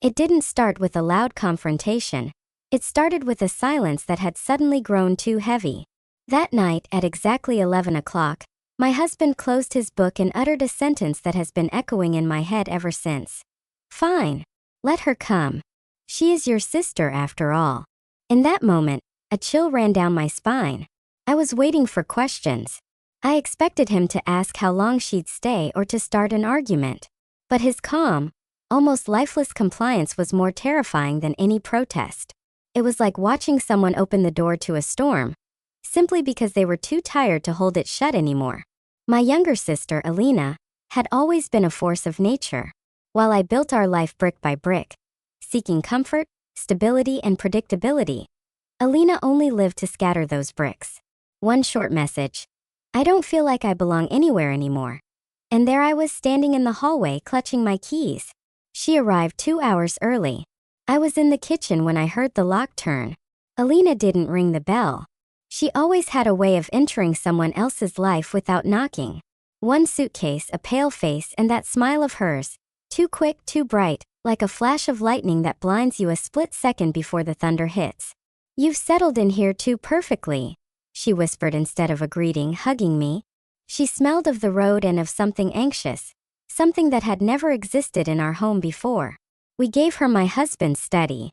It didn't start with a loud confrontation. It started with a silence that had suddenly grown too heavy. That night, at exactly 11 o'clock, my husband closed his book and uttered a sentence that has been echoing in my head ever since. "Fine. Let her come. She is your sister after all." In that moment, a chill ran down my spine. I was waiting for questions. I expected him to ask how long she'd stay or to start an argument. But his calm, almost lifeless compliance was more terrifying than any protest. It was like watching someone open the door to a storm, simply because they were too tired to hold it shut anymore. My younger sister, Alina, had always been a force of nature. While I built our life brick by brick, seeking comfort, stability, and predictability, Alina only lived to scatter those bricks. One short message: "I don't feel like I belong anywhere anymore." And there I was standing in the hallway clutching my keys. She arrived 2 hours early. I was in the kitchen when I heard the lock turn. Alina didn't ring the bell. She always had a way of entering someone else's life without knocking. One suitcase, a pale face, and that smile of hers. Too quick, too bright, like a flash of lightning that blinds you a split second before the thunder hits. "You've settled in here too perfectly," she whispered instead of a greeting, hugging me. She smelled of the road and of something anxious, something that had never existed in our home before. We gave her my husband's study,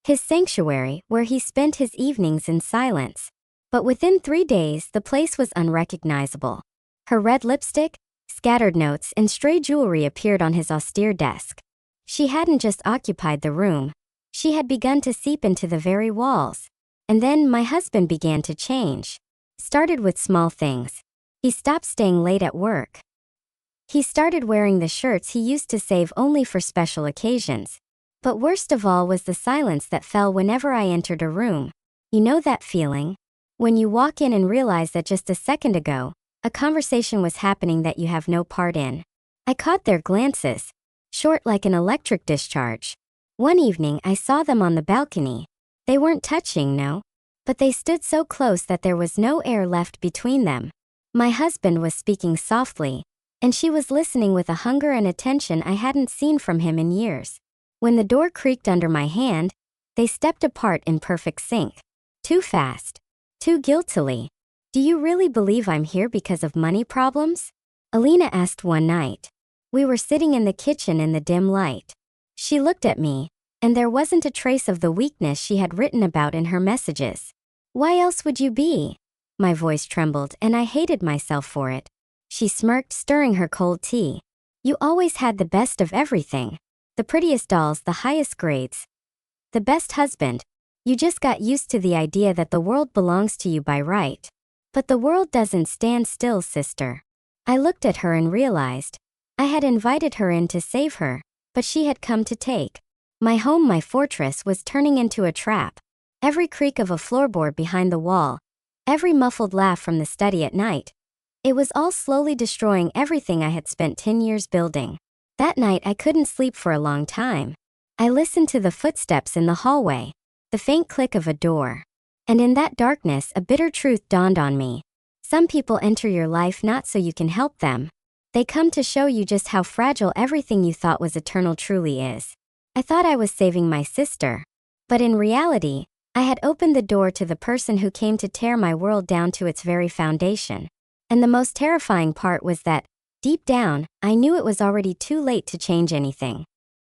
his sanctuary, where he spent his evenings in silence. But within 3 days, the place was unrecognizable. Her red lipstick, scattered notes, and stray jewelry appeared on his austere desk. She hadn't just occupied the room. She had begun to seep into the very walls. And then my husband began to change. Started with small things. He stopped staying late at work. He started wearing the shirts he used to save only for special occasions. But worst of all was the silence that fell whenever I entered a room. You know that feeling? When you walk in and realize that just a second ago, a conversation was happening that you have no part in. I caught their glances, short like an electric discharge. One evening I saw them on the balcony. They weren't touching, no, but they stood so close that there was no air left between them. My husband was speaking softly, and she was listening with a hunger and attention I hadn't seen from him in years. When the door creaked under my hand, they stepped apart in perfect sync. Too fast. Too guiltily. "Do you really believe I'm here because of money problems?" Alina asked one night. We were sitting in the kitchen in the dim light. She looked at me, and there wasn't a trace of the weakness she had written about in her messages. "Why else would you be?" My voice trembled, and I hated myself for it. She smirked, stirring her cold tea. "You always had the best of everything. The prettiest dolls, the highest grades, the best husband. You just got used to the idea that the world belongs to you by right. But the world doesn't stand still, sister." I looked at her and realized I had invited her in to save her, but she had come to take. My home, my fortress, was turning into a trap. Every creak of a floorboard behind the wall, every muffled laugh from the study at night, it was all slowly destroying everything I had spent 10 years building. That night I couldn't sleep for a long time. I listened to the footsteps in the hallway, the faint click of a door. And in that darkness, a bitter truth dawned on me. Some people enter your life not so you can help them. They come to show you just how fragile everything you thought was eternal truly is. I thought I was saving my sister. But in reality, I had opened the door to the person who came to tear my world down to its very foundation. And the most terrifying part was that, deep down, I knew it was already too late to change anything.